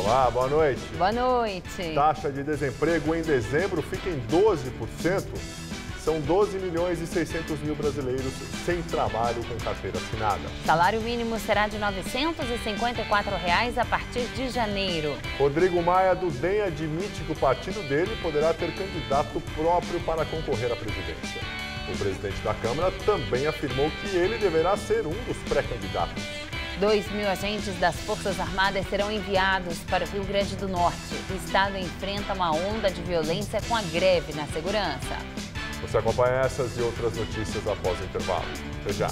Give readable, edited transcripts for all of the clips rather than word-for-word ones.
Olá, boa noite. Boa noite. Taxa de desemprego em dezembro fica em 12%. São 12 milhões e 600 mil brasileiros sem trabalho com carteira assinada. Salário mínimo será de R$ 954 a partir de janeiro. Rodrigo Maia do DEM admite que o partido dele poderá ter candidato próprio para concorrer à presidência. O presidente da Câmara também afirmou que ele deverá ser um dos pré-candidatos. 2.000 agentes das Forças Armadas serão enviados para o Rio Grande do Norte. O estado enfrenta uma onda de violência com a greve na segurança. Você acompanha essas e outras notícias após o intervalo. Até já.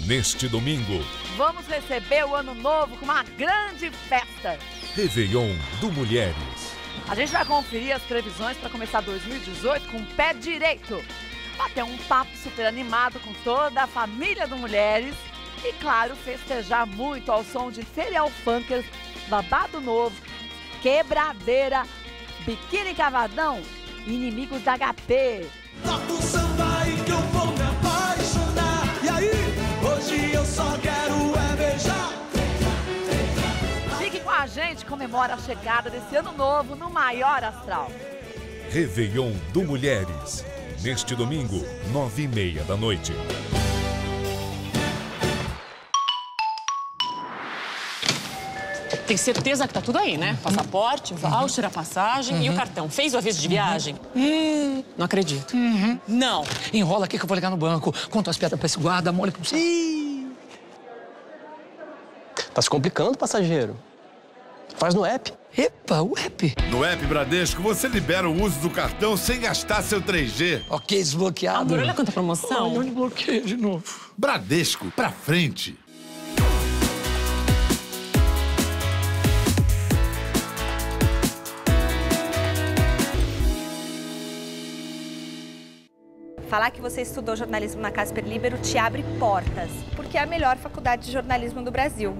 Neste domingo, vamos receber o Ano Novo com uma grande festa. Réveillon do Mulheres. A gente vai conferir as previsões para começar 2018 com o pé direito. Bater um papo super animado com toda a família do Mulheres. E, claro, festejar muito ao som de serial funkers, Babado Novo, Quebradeira, Biquíni Cavadão, Inimigos da HP. Toca o samba aí que eu vou me apaixonar. E aí, hoje eu só quero é beijar. Fique com a gente, comemora a chegada desse ano novo no maior astral. Réveillon do Mulheres. Neste domingo, 9h30 da noite. Tem certeza que tá tudo aí, né? Passaporte, voucher, a passagem e o cartão. Fez o aviso de viagem? Não acredito. Não. Enrola aqui que eu vou ligar no banco. Conta as pedras pra esse guarda, mole pro céu. Tá se complicando, passageiro. Faz no app. Epa, o app. No app Bradesco, você libera o uso do cartão sem gastar seu 3G. Ok, desbloqueado. Amor, olha quanta promoção. Olha, bloqueio de novo. Bradesco, pra frente. Falar que você estudou jornalismo na Casper Libero te abre portas, porque é a melhor faculdade de jornalismo do Brasil.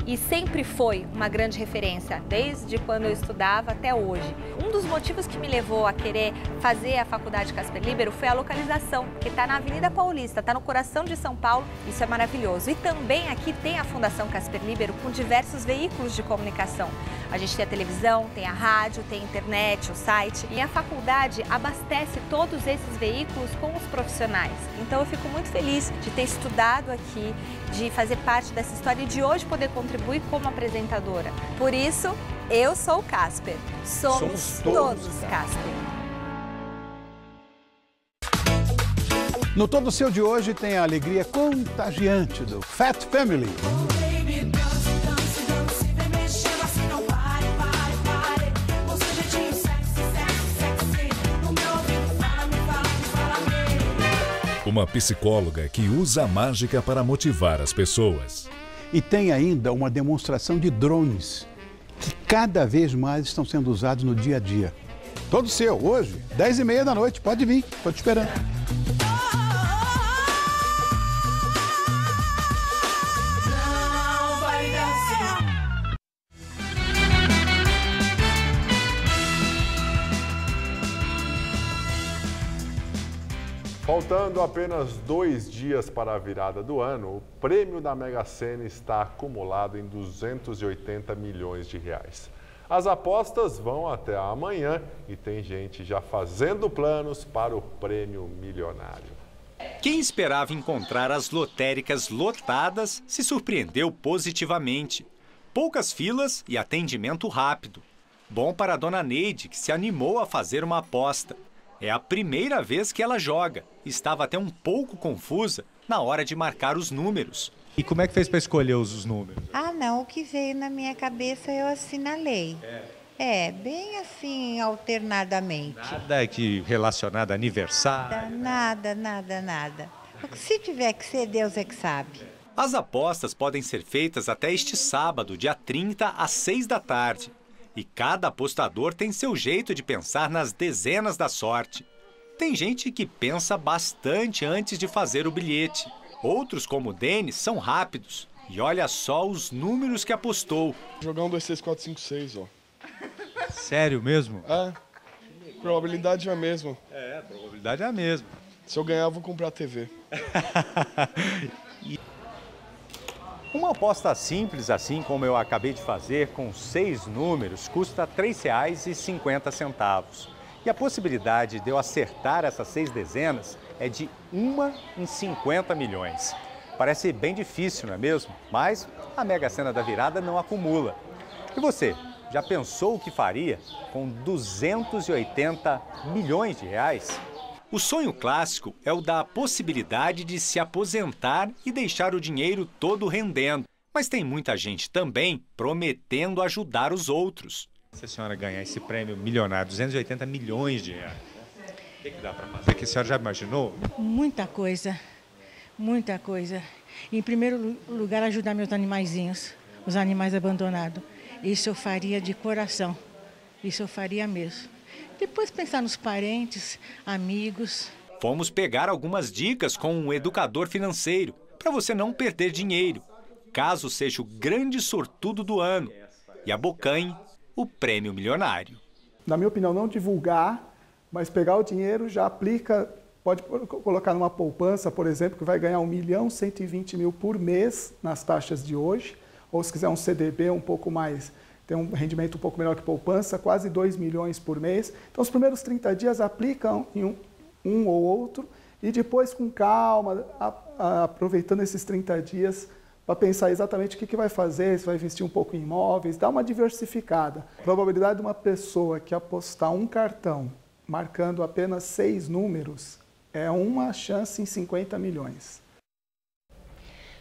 E sempre foi uma grande referência, desde quando eu estudava até hoje. Um dos motivos que me levou a querer fazer a faculdade Casper Libero foi a localização, que está na Avenida Paulista, está no coração de São Paulo, isso é maravilhoso. E também aqui tem a Fundação Casper Libero com diversos veículos de comunicação. A gente tem a televisão, tem a rádio, tem a internet, o site. E a faculdade abastece todos esses veículos com os profissionais. Então eu fico muito feliz de ter estudado aqui, de fazer parte dessa história e de hoje poder contribuir como apresentadora. Por isso, eu sou o Casper. Somos todos Casper. No Todo Seu de hoje tem a alegria contagiante do Fat Family. Uma psicóloga que usa a mágica para motivar as pessoas. E tem ainda uma demonstração de drones, que cada vez mais estão sendo usados no dia a dia. Todo Seu, hoje, 10h30 da noite. Pode vir, estou te esperando. Faltando apenas 2 dias para a virada do ano, o prêmio da Mega Sena está acumulado em 280 milhões de reais. As apostas vão até amanhã e tem gente já fazendo planos para o prêmio milionário. Quem esperava encontrar as lotéricas lotadas se surpreendeu positivamente. Poucas filas e atendimento rápido. Bom para a dona Neide, que se animou a fazer uma aposta. É a primeira vez que ela joga. Estava até um pouco confusa na hora de marcar os números. E como é que fez para escolher os números? Ah, não. O que veio na minha cabeça eu assinalei. Bem assim, alternadamente. Nada que relacionado a aniversário? Nada. Se tiver que ser, Deus é que sabe. As apostas podem ser feitas até este sábado, dia 30, às 6 da tarde. E cada apostador tem seu jeito de pensar nas dezenas da sorte. Tem gente que pensa bastante antes de fazer o bilhete. Outros, como o Denis, são rápidos. E olha só os números que apostou. Jogar 1, 2, 3, 4, 5, 6, ó. Sério mesmo? Probabilidade é a mesma. A probabilidade é a mesma. Se eu ganhar, eu vou comprar a TV. Uma aposta simples, assim como eu acabei de fazer, com 6 números, custa R$ 3,50. E a possibilidade de eu acertar essas 6 dezenas é de 1 em 50 milhões. Parece bem difícil, não é mesmo? Mas a Mega Sena da Virada não acumula. E você, já pensou o que faria com 280 milhões de reais? O sonho clássico é o da possibilidade de se aposentar e deixar o dinheiro todo rendendo. Mas tem muita gente também prometendo ajudar os outros. Se a senhora ganhar esse prêmio milionário, 280 milhões de reais, o que dá para fazer? Que a senhora já imaginou? Muita coisa, muita coisa. Em primeiro lugar, ajudar meus animaizinhos, os animais abandonados. Isso eu faria de coração, isso eu faria mesmo. Depois pensar nos parentes, amigos. Fomos pegar algumas dicas com um educador financeiro, para você não perder dinheiro, caso seja o grande sortudo do ano e abocanhe o prêmio milionário. Na minha opinião, não divulgar, mas pegar o dinheiro, já aplica, pode colocar numa poupança, por exemplo, que vai ganhar 1.120.000 por mês nas taxas de hoje, ou se quiser um CDB um pouco mais, tem um rendimento um pouco melhor que poupança, quase 2 milhões por mês. Então, os primeiros 30 dias aplicam em um ou outro e depois, com calma, aproveitando esses 30 dias para pensar exatamente o que vai fazer, se vai investir um pouco em imóveis, dar uma diversificada. A probabilidade de uma pessoa que apostar um cartão marcando apenas 6 números é uma chance em 50 milhões.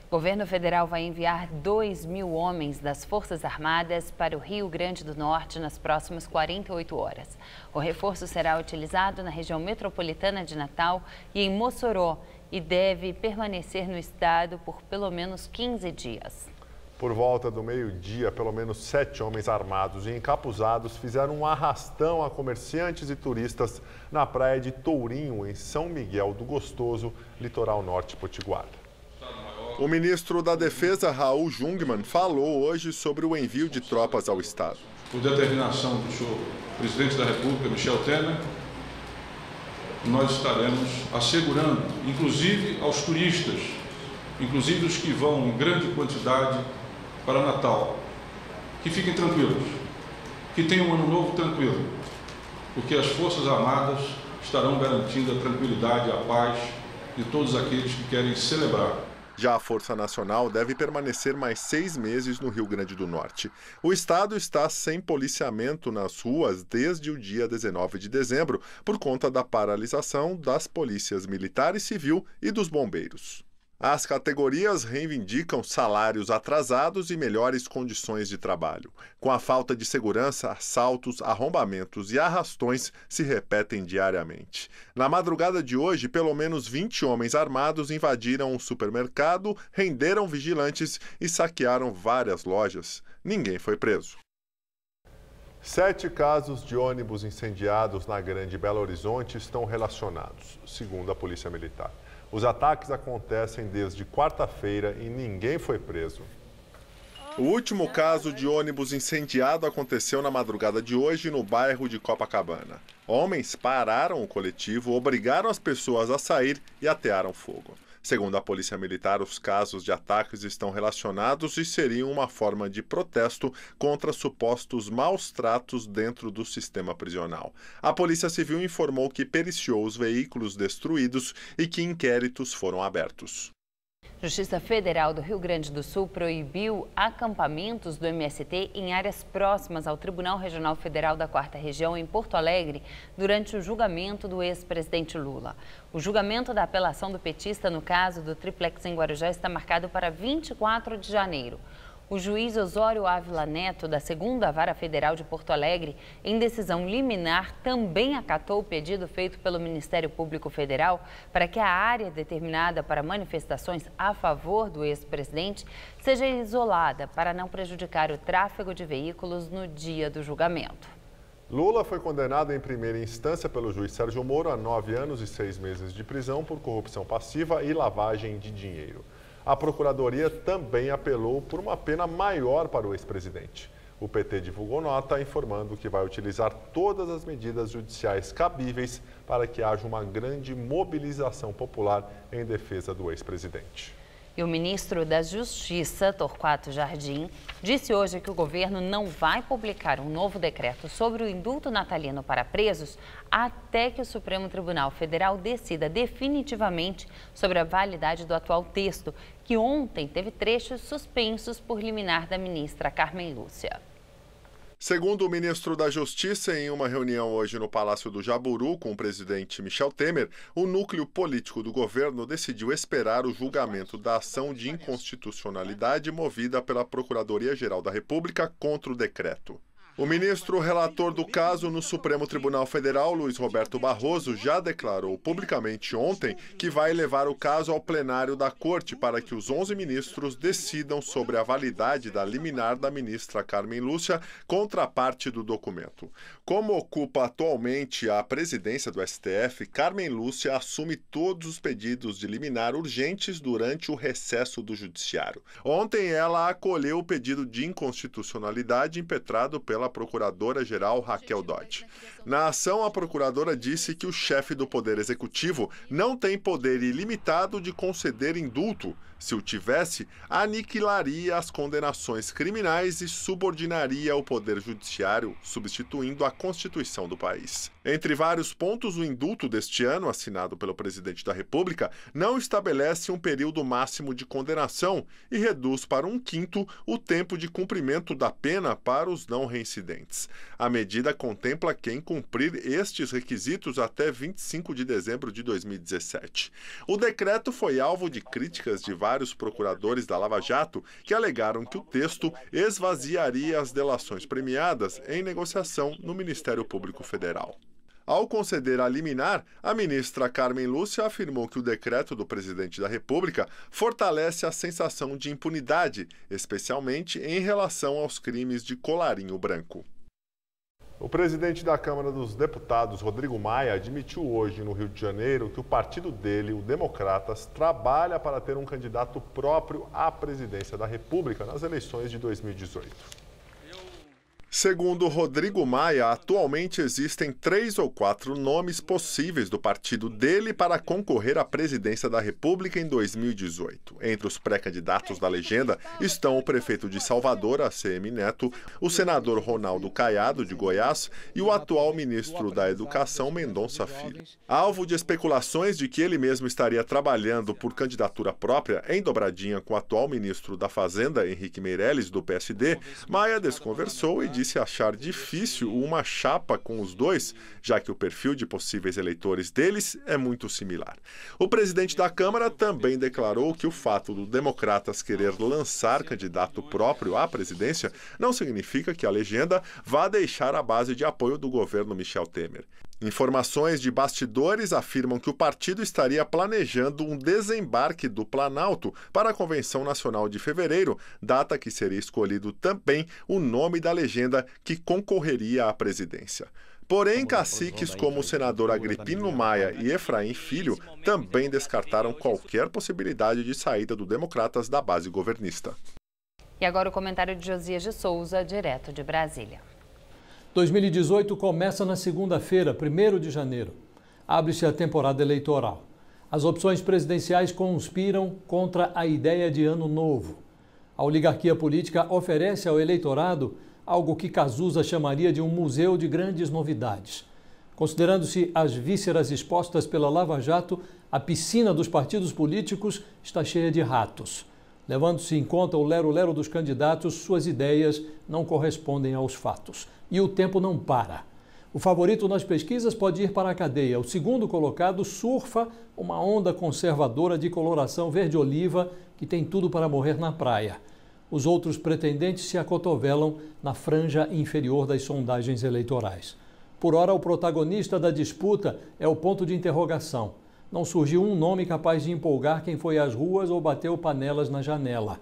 O governo federal vai enviar 2.000 homens das Forças Armadas para o Rio Grande do Norte nas próximas 48 horas. O reforço será utilizado na região metropolitana de Natal e em Mossoró e deve permanecer no estado por pelo menos 15 dias. Por volta do meio-dia, pelo menos 7 homens armados e encapuzados fizeram um arrastão a comerciantes e turistas na praia de Tourinho, em São Miguel do Gostoso, litoral norte potiguar. O ministro da Defesa, Raul Jungmann, falou hoje sobre o envio de tropas ao estado. Por determinação do senhor presidente da República, Michel Temer, nós estaremos assegurando, inclusive aos turistas, inclusive os que vão em grande quantidade para Natal, que fiquem tranquilos, que tenham um ano novo tranquilo, porque as Forças Armadas estarão garantindo a tranquilidade e a paz de todos aqueles que querem celebrar. Já a Força Nacional deve permanecer mais 6 meses no Rio Grande do Norte. O estado está sem policiamento nas ruas desde o dia 19 de dezembro, por conta da paralisação das polícias militar e civil e dos bombeiros. As categorias reivindicam salários atrasados e melhores condições de trabalho. Com a falta de segurança, assaltos, arrombamentos e arrastões se repetem diariamente. Na madrugada de hoje, pelo menos 20 homens armados invadiram um supermercado, renderam vigilantes e saquearam várias lojas. Ninguém foi preso. 7 casos de ônibus incendiados na Grande Belo Horizonte estão relacionados, segundo a Polícia Militar. Os ataques acontecem desde quarta-feira e ninguém foi preso. O último caso de ônibus incendiado aconteceu na madrugada de hoje no bairro de Copacabana. Homens pararam o coletivo, obrigaram as pessoas a sair e atearam fogo. Segundo a Polícia Militar, os casos de ataques estão relacionados e seriam uma forma de protesto contra supostos maus tratos dentro do sistema prisional. A Polícia Civil informou que periciou os veículos destruídos e que inquéritos foram abertos. Justiça Federal do Rio Grande do Sul proibiu acampamentos do MST em áreas próximas ao Tribunal Regional Federal da 4ª Região, em Porto Alegre, durante o julgamento do ex-presidente Lula. O julgamento da apelação do petista no caso do triplex em Guarujá está marcado para 24 de janeiro. O juiz Osório Ávila Neto, da 2ª Vara Federal de Porto Alegre, em decisão liminar, também acatou o pedido feito pelo Ministério Público Federal para que a área determinada para manifestações a favor do ex-presidente seja isolada para não prejudicar o tráfego de veículos no dia do julgamento. Lula foi condenado em primeira instância pelo juiz Sérgio Moro a 9 anos e 6 meses de prisão por corrupção passiva e lavagem de dinheiro. A Procuradoria também apelou por uma pena maior para o ex-presidente. O PT divulgou nota informando que vai utilizar todas as medidas judiciais cabíveis para que haja uma grande mobilização popular em defesa do ex-presidente. E o ministro da Justiça, Torquato Jardim, disse hoje que o governo não vai publicar um novo decreto sobre o indulto natalino para presos até que o Supremo Tribunal Federal decida definitivamente sobre a validade do atual texto, que ontem teve trechos suspensos por liminar da ministra Carmen Lúcia. Segundo o ministro da Justiça, em uma reunião hoje no Palácio do Jaburu com o presidente Michel Temer, o núcleo político do governo decidiu esperar o julgamento da ação de inconstitucionalidade movida pela Procuradoria-Geral da República contra o decreto. O ministro relator do caso no Supremo Tribunal Federal, Luiz Roberto Barroso, já declarou publicamente ontem que vai levar o caso ao plenário da Corte para que os 11 ministros decidam sobre a validade da liminar da ministra Carmen Lúcia contra a parte do documento. Como ocupa atualmente a presidência do STF, Carmen Lúcia assume todos os pedidos de liminar urgentes durante o recesso do Judiciário. Ontem ela acolheu o pedido de inconstitucionalidade impetrado pela procuradora-geral Raquel Dodge. Na ação, a procuradora disse que o chefe do Poder Executivo não tem poder ilimitado de conceder indulto. Se o tivesse, aniquilaria as condenações criminais e subordinaria o Poder Judiciário, substituindo a Constituição do país. Entre vários pontos, o indulto deste ano, assinado pelo presidente da República, não estabelece um período máximo de condenação e reduz para 1/5 o tempo de cumprimento da pena para os não reincidentes. A medida contempla quem cumprir estes requisitos até 25 de dezembro de 2017. O decreto foi alvo de críticas de vários procuradores da Lava Jato, que alegaram que o texto esvaziaria as delações premiadas em negociação no Ministério Público Federal. Ao conceder a liminar, a ministra Carmen Lúcia afirmou que o decreto do presidente da República fortalece a sensação de impunidade, especialmente em relação aos crimes de colarinho branco. O presidente da Câmara dos Deputados, Rodrigo Maia, admitiu hoje no Rio de Janeiro que o partido dele, o Democratas, trabalha para ter um candidato próprio à presidência da República nas eleições de 2018. Segundo Rodrigo Maia, atualmente existem 3 ou 4 nomes possíveis do partido dele para concorrer à presidência da República em 2018. Entre os pré-candidatos da legenda estão o prefeito de Salvador, ACM Neto, o senador Ronaldo Caiado, de Goiás, e o atual ministro da Educação, Mendonça Filho. Alvo de especulações de que ele mesmo estaria trabalhando por candidatura própria em dobradinha com o atual ministro da Fazenda, Henrique Meirelles, do PSD, Maia desconversou e disse achar difícil uma chapa com os dois, já que o perfil de possíveis eleitores deles é muito similar. O presidente da Câmara também declarou que o fato do Democratas querer lançar candidato próprio à presidência não significa que a legenda vá deixar a base de apoio do governo Michel Temer. Informações de bastidores afirmam que o partido estaria planejando um desembarque do Planalto para a Convenção Nacional de fevereiro, data que seria escolhido também o nome da legenda que concorreria à presidência. Porém, caciques como o senador Agripino Maia e Efraim Filho também descartaram qualquer possibilidade de saída do Democratas da base governista. E agora o comentário de Josias de Souza, direto de Brasília. 2018 começa na segunda-feira, 1º de janeiro. Abre-se a temporada eleitoral. As opções presidenciais conspiram contra a ideia de ano novo. A oligarquia política oferece ao eleitorado algo que Cazuza chamaria de um museu de grandes novidades. Considerando-se as vísceras expostas pela Lava Jato, a piscina dos partidos políticos está cheia de ratos. Levando-se em conta o lero-lero dos candidatos, suas ideias não correspondem aos fatos. E o tempo não para. O favorito nas pesquisas pode ir para a cadeia. O segundo colocado surfa uma onda conservadora de coloração verde-oliva que tem tudo para morrer na praia. Os outros pretendentes se acotovelam na franja inferior das sondagens eleitorais. Por ora, o protagonista da disputa é o ponto de interrogação. Não surgiu um nome capaz de empolgar quem foi às ruas ou bateu panelas na janela.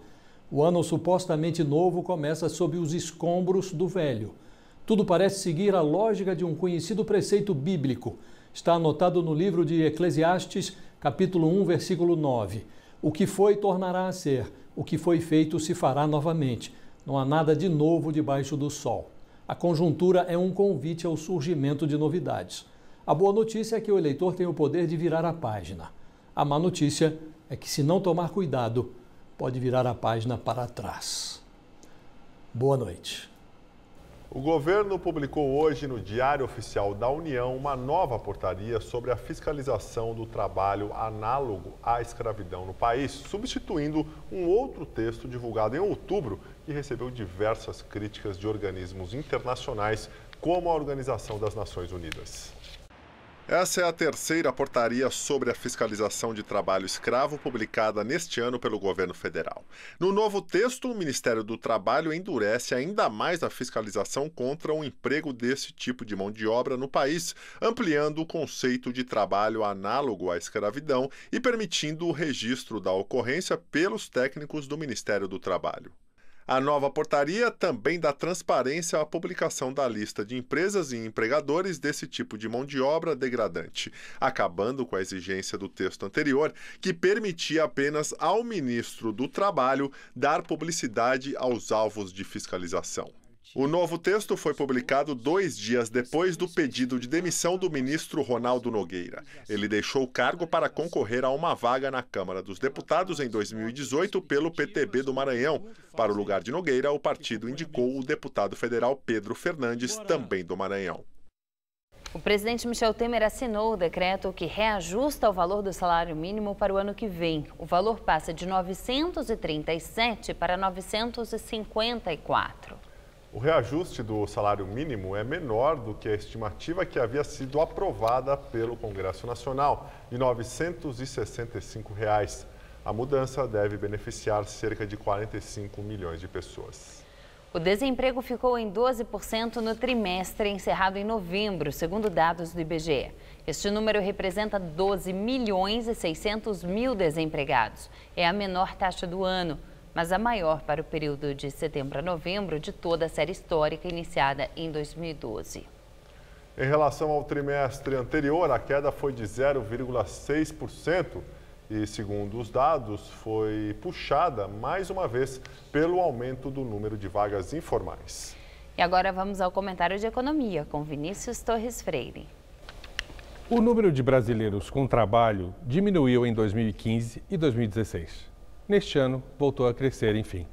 O ano supostamente novo começa sob os escombros do velho. Tudo parece seguir a lógica de um conhecido preceito bíblico. Está anotado no livro de Eclesiastes, capítulo 1, versículo 9. O que foi tornará a ser, o que foi feito se fará novamente. Não há nada de novo debaixo do sol. A conjuntura é um convite ao surgimento de novidades. A boa notícia é que o eleitor tem o poder de virar a página. A má notícia é que, se não tomar cuidado, pode virar a página para trás. Boa noite. O governo publicou hoje no Diário Oficial da União uma nova portaria sobre a fiscalização do trabalho análogo à escravidão no país, substituindo um outro texto divulgado em outubro que recebeu diversas críticas de organismos internacionais, como a Organização das Nações Unidas. Essa é a terceira portaria sobre a fiscalização de trabalho escravo publicada neste ano pelo governo federal. No novo texto, o Ministério do Trabalho endurece ainda mais a fiscalização contra o emprego desse tipo de mão de obra no país, ampliando o conceito de trabalho análogo à escravidão e permitindo o registro da ocorrência pelos técnicos do Ministério do Trabalho. A nova portaria também dá transparência à publicação da lista de empresas e empregadores desse tipo de mão de obra degradante, acabando com a exigência do texto anterior, que permitia apenas ao ministro do Trabalho dar publicidade aos alvos de fiscalização. O novo texto foi publicado 2 dias depois do pedido de demissão do ministro Ronaldo Nogueira. Ele deixou o cargo para concorrer a uma vaga na Câmara dos Deputados em 2018 pelo PTB do Maranhão. Para o lugar de Nogueira, o partido indicou o deputado federal Pedro Fernandes, também do Maranhão. O presidente Michel Temer assinou o decreto que reajusta o valor do salário mínimo para o ano que vem. O valor passa de 937 para 954. O reajuste do salário mínimo é menor do que a estimativa que havia sido aprovada pelo Congresso Nacional, de R$ 965. A mudança deve beneficiar cerca de 45 milhões de pessoas. O desemprego ficou em 12% no trimestre encerrado em novembro, segundo dados do IBGE. Este número representa 12 milhões e 600 mil desempregados. É a menor taxa do ano, mas a maior para o período de setembro a novembro de toda a série histórica iniciada em 2012. Em relação ao trimestre anterior, a queda foi de 0,6% e, segundo os dados, foi puxada mais uma vez pelo aumento do número de vagas informais. E agora vamos ao comentário de economia com Vinícius Torres Freire. O número de brasileiros com trabalho diminuiu em 2015 e 2016. Neste ano, voltou a crescer, enfim.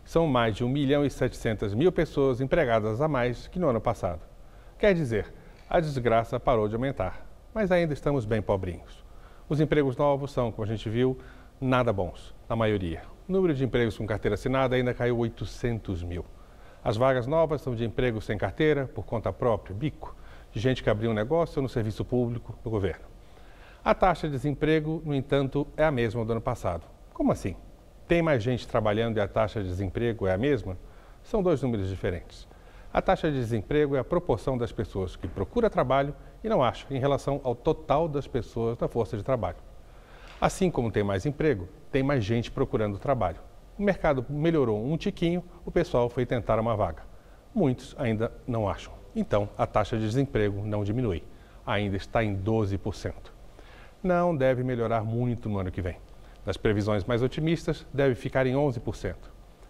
São mais de 1.700.000 pessoas empregadas a mais que no ano passado. Quer dizer, a desgraça parou de aumentar, mas ainda estamos bem pobrinhos. Os empregos novos são, como a gente viu, nada bons, na maioria. O número de empregos com carteira assinada ainda caiu 800 mil. As vagas novas são de empregos sem carteira, por conta própria, bico, de gente que abriu um negócio no serviço público do governo. A taxa de desemprego, no entanto, é a mesma do ano passado. Como assim? Tem mais gente trabalhando e a taxa de desemprego é a mesma? São dois números diferentes. A taxa de desemprego é a proporção das pessoas que procuram trabalho e não acham em relação ao total das pessoas na força de trabalho. Assim como tem mais emprego, tem mais gente procurando trabalho. O mercado melhorou um tiquinho, o pessoal foi tentar uma vaga. Muitos ainda não acham. Então, a taxa de desemprego não diminui. Ainda está em 12%. Não deve melhorar muito no ano que vem. Nas previsões mais otimistas, deve ficar em 11%.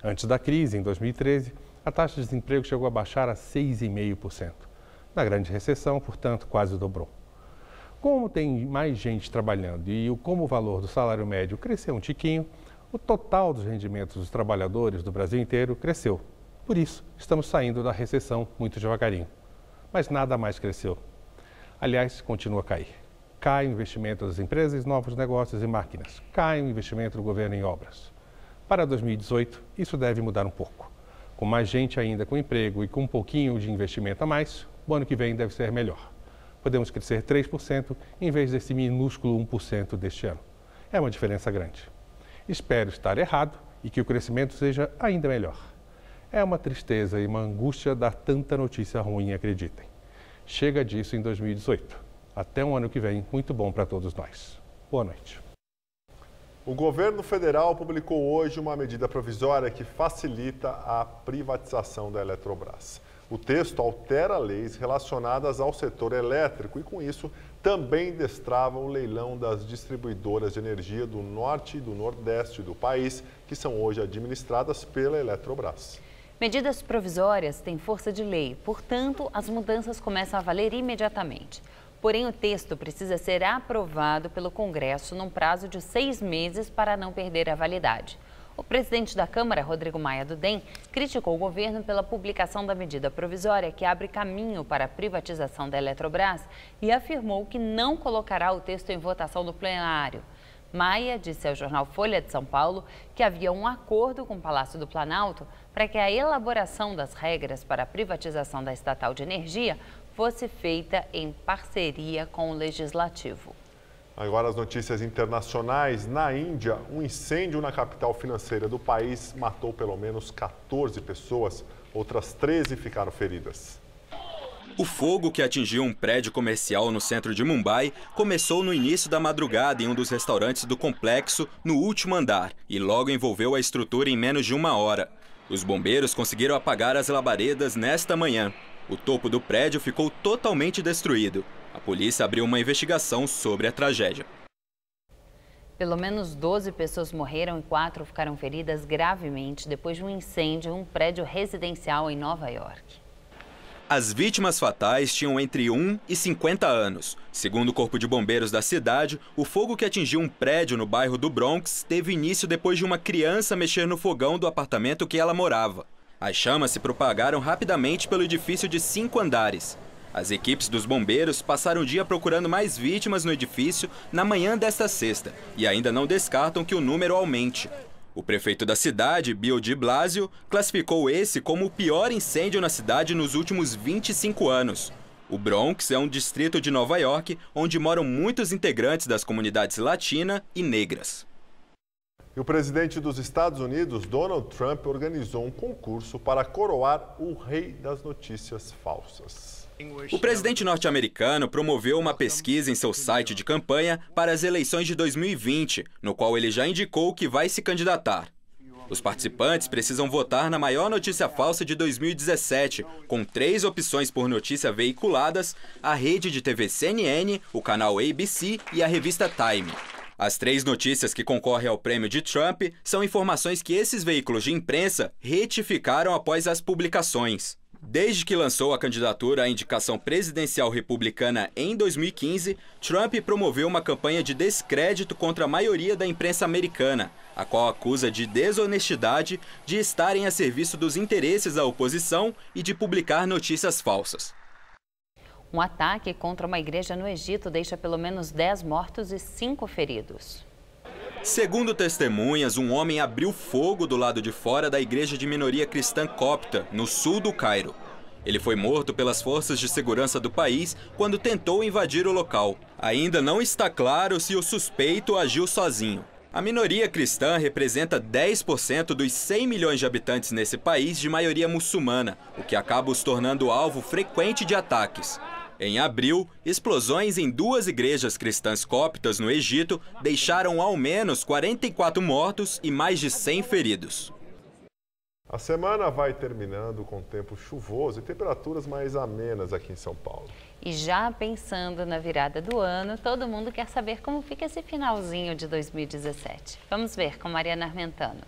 Antes da crise, em 2013, a taxa de desemprego chegou a baixar a 6,5%. Na grande recessão, portanto, quase dobrou. Como tem mais gente trabalhando e como o valor do salário médio cresceu um tiquinho, o total dos rendimentos dos trabalhadores do Brasil inteiro cresceu. Por isso, estamos saindo da recessão muito devagarinho. Mas nada mais cresceu. Aliás, continua a cair. Cai o investimento das empresas em novos negócios e máquinas. Cai o investimento do governo em obras. Para 2018, isso deve mudar um pouco. Com mais gente ainda com emprego e com um pouquinho de investimento a mais, o ano que vem deve ser melhor. Podemos crescer 3% em vez desse minúsculo 1% deste ano. É uma diferença grande. Espero estar errado e que o crescimento seja ainda melhor. É uma tristeza e uma angústia dar tanta notícia ruim, acreditem. Chega disso em 2018. Até um ano que vem, muito bom para todos nós. Boa noite. O governo federal publicou hoje uma medida provisória que facilita a privatização da Eletrobras. O texto altera leis relacionadas ao setor elétrico e, com isso, também destrava o leilão das distribuidoras de energia do norte e do nordeste do país, que são hoje administradas pela Eletrobras. Medidas provisórias têm força de lei, portanto, as mudanças começam a valer imediatamente. Porém, o texto precisa ser aprovado pelo Congresso num prazo de 6 meses para não perder a validade. O presidente da Câmara, Rodrigo Maia do DEM, criticou o governo pela publicação da medida provisória que abre caminho para a privatização da Eletrobras e afirmou que não colocará o texto em votação no plenário. Maia disse ao jornal Folha de São Paulo que havia um acordo com o Palácio do Planalto para que a elaboração das regras para a privatização da estatal de energia fosse feita em parceria com o Legislativo. Agora as notícias internacionais. Na Índia, um incêndio na capital financeira do país matou pelo menos 14 pessoas. Outras 13 ficaram feridas. O fogo que atingiu um prédio comercial no centro de Mumbai começou no início da madrugada em um dos restaurantes do complexo, no último andar, e logo envolveu a estrutura em menos de 1 hora. Os bombeiros conseguiram apagar as labaredas nesta manhã. O topo do prédio ficou totalmente destruído. A polícia abriu uma investigação sobre a tragédia. Pelo menos 12 pessoas morreram e 4 ficaram feridas gravemente depois de um incêndio em um prédio residencial em Nova York. As vítimas fatais tinham entre 1 e 50 anos. Segundo o Corpo de Bombeiros da cidade, o fogo que atingiu um prédio no bairro do Bronx teve início depois de uma criança mexer no fogão do apartamento que ela morava. As chamas se propagaram rapidamente pelo edifício de 5 andares. As equipes dos bombeiros passaram o dia procurando mais vítimas no edifício na manhã desta sexta e ainda não descartam que o número aumente. O prefeito da cidade, Bill de Blasio, classificou esse como o pior incêndio na cidade nos últimos 25 anos. O Bronx é um distrito de Nova York onde moram muitos integrantes das comunidades latina e negras. E o presidente dos Estados Unidos, Donald Trump, organizou um concurso para coroar o rei das notícias falsas. O presidente norte-americano promoveu uma pesquisa em seu site de campanha para as eleições de 2020, no qual ele já indicou que vai se candidatar. Os participantes precisam votar na maior notícia falsa de 2017, com 3 opções por notícia veiculadas: a rede de TV CNN, o canal ABC e a revista Time. As 3 notícias que concorrem ao prêmio de Trump são informações que esses veículos de imprensa retificaram após as publicações. Desde que lançou a candidatura à indicação presidencial republicana em 2015, Trump promoveu uma campanha de descrédito contra a maioria da imprensa americana, a qual acusa de desonestidade, de estarem a serviço dos interesses da oposição e de publicar notícias falsas. Um ataque contra uma igreja no Egito deixa pelo menos 10 mortos e 5 feridos. Segundo testemunhas, um homem abriu fogo do lado de fora da igreja de minoria cristã copta, no sul do Cairo. Ele foi morto pelas forças de segurança do país quando tentou invadir o local. Ainda não está claro se o suspeito agiu sozinho. A minoria cristã representa 10% dos 100 milhões de habitantes nesse país de maioria muçulmana, o que acaba os tornando alvo frequente de ataques. Em abril, explosões em 2 igrejas cristãs coptas no Egito deixaram ao menos 44 mortos e mais de 100 feridos. A semana vai terminando com tempo chuvoso e temperaturas mais amenas aqui em São Paulo. E já pensando na virada do ano, todo mundo quer saber como fica esse finalzinho de 2017. Vamos ver com Mariana Armentano.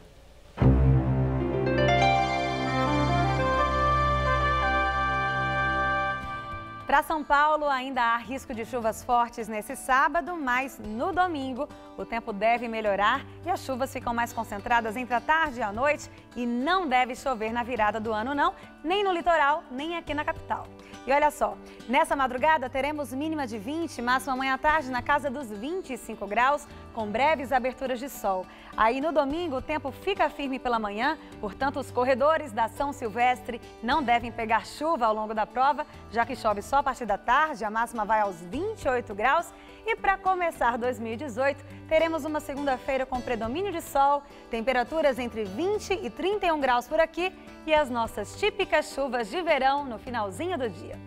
Para São Paulo, ainda há risco de chuvas fortes nesse sábado, mas no domingo o tempo deve melhorar e as chuvas ficam mais concentradas entre a tarde e a noite e não deve chover na virada do ano não, nem no litoral, nem aqui na capital. E olha só, nessa madrugada teremos mínima de 20, máxima amanhã à tarde na casa dos 25 graus, com breves aberturas de sol. Aí no domingo o tempo fica firme pela manhã, portanto os corredores da São Silvestre não devem pegar chuva ao longo da prova, já que chove só a partir da tarde, a máxima vai aos 28 graus. E para começar 2018, teremos uma segunda-feira com predomínio de sol, temperaturas entre 20 e 31 graus por aqui e as nossas típicas chuvas de verão no finalzinho do dia.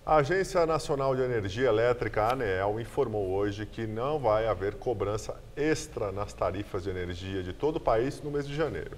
A Agência Nacional de Energia Elétrica, a ANEEL, informou hoje que não vai haver cobrança extra nas tarifas de energia de todo o país no mês de janeiro.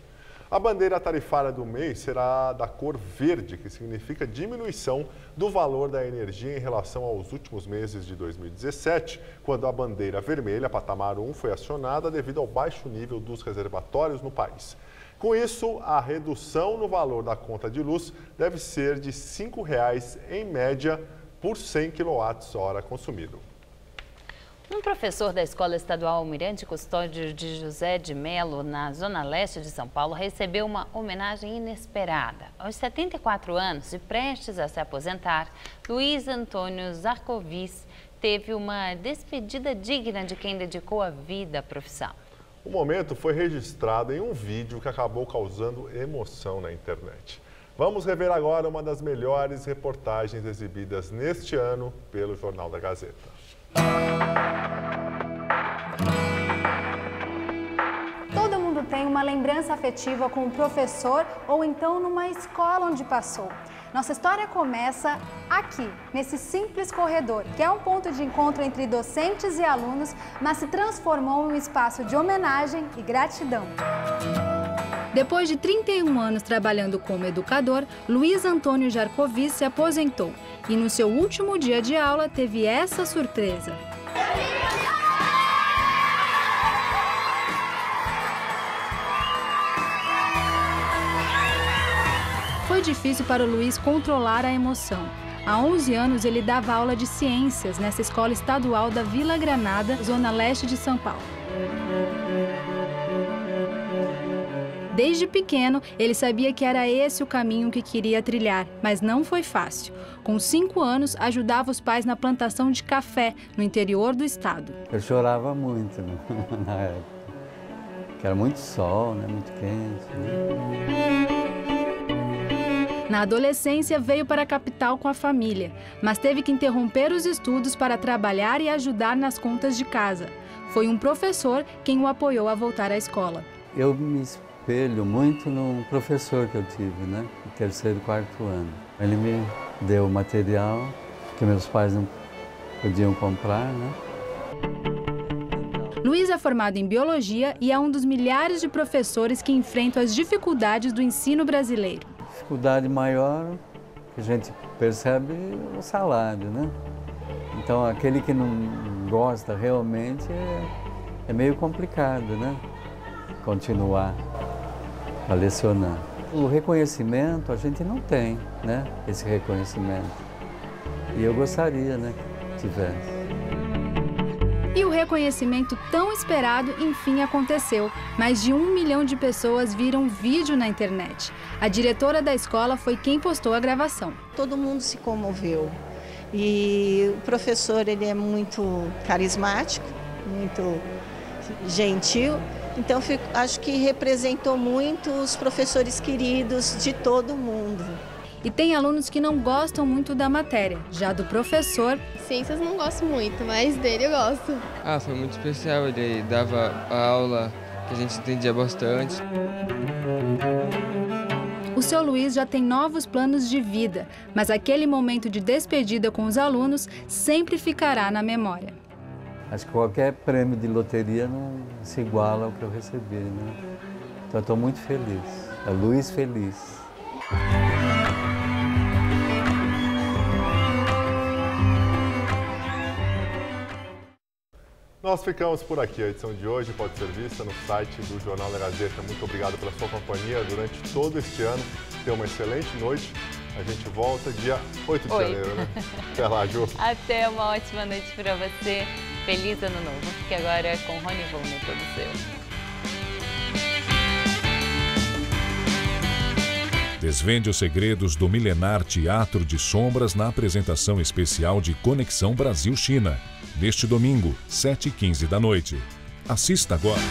A bandeira tarifária do mês será da cor verde, que significa diminuição do valor da energia em relação aos últimos meses de 2017, quando a bandeira vermelha, patamar 1, foi acionada devido ao baixo nível dos reservatórios no país. Com isso, a redução no valor da conta de luz deve ser de R$ 5,00 em média por 100 kWh consumido. Um professor da Escola Estadual Almirante Custódio de José de Melo, na zona leste de São Paulo, recebeu uma homenagem inesperada. Aos 74 anos e prestes a se aposentar, Luiz Antônio Zarcovis teve uma despedida digna de quem dedicou a vida à profissão. O momento foi registrado em um vídeo que acabou causando emoção na internet. Vamos rever agora uma das melhores reportagens exibidas neste ano pelo Jornal da Gazeta. Todo mundo tem uma lembrança afetiva com um professor ou então numa escola onde passou. Nossa história começa aqui, nesse simples corredor, que é um ponto de encontro entre docentes e alunos, mas se transformou em um espaço de homenagem e gratidão. Depois de 31 anos trabalhando como educador, Luiz Antônio Zarcovis se aposentou e no seu último dia de aula teve essa surpresa. Foi difícil para o Luiz controlar a emoção. Há 11 anos ele dava aula de ciências nessa escola estadual da Vila Granada, zona leste de São Paulo. Desde pequeno, ele sabia que era esse o caminho que queria trilhar, mas não foi fácil. Com 5 anos, ajudava os pais na plantação de café no interior do estado. Eu chorava muito na época, porque era muito sol, né? Muito quente. Na adolescência, veio para a capital com a família, mas teve que interromper os estudos para trabalhar e ajudar nas contas de casa. Foi um professor quem o apoiou a voltar à escola. Eu me espelho muito no professor que eu tive, né? No terceiro e quarto ano. Ele me deu material que meus pais não podiam comprar, né? Luiz é formado em biologia e é um dos milhares de professores que enfrentam as dificuldades do ensino brasileiro. A dificuldade maior que a gente percebe é o salário, né? Então, aquele que não gosta realmente é meio complicado, né? Continuar a lecionar. O reconhecimento a gente não tem, né? Esse reconhecimento. E eu gostaria, né, que tivesse. E o reconhecimento tão esperado, enfim, aconteceu. Mais de 1 milhão de pessoas viram o vídeo na internet. A diretora da escola foi quem postou a gravação. Todo mundo se comoveu. E o professor, ele é muito carismático, muito gentil. Então, acho que representou muito os professores queridos de todo mundo. E tem alunos que não gostam muito da matéria. Já do professor... Ciências não gosto muito, mas dele eu gosto. Foi muito especial. Ele dava a aula que a gente entendia bastante. O seu Luiz já tem novos planos de vida, mas aquele momento de despedida com os alunos sempre ficará na memória. Acho que qualquer prêmio de loteria não se iguala ao que eu recebi, né? Então, eu estou muito feliz. É Luiz feliz. Nós ficamos por aqui. A edição de hoje pode ser vista no site do Jornal da Gazeta. Muito obrigado pela sua companhia durante todo este ano. Tenha uma excelente noite. A gente volta dia 8 de janeiro, né? Até lá, Ju. Até, uma ótima noite para você. Feliz Ano Novo. Fique agora com Rony Volner, todo seu. Desvende os segredos do milenar Teatro de Sombras na apresentação especial de Conexão Brasil-China. Neste domingo, 7h15 da noite. Assista agora.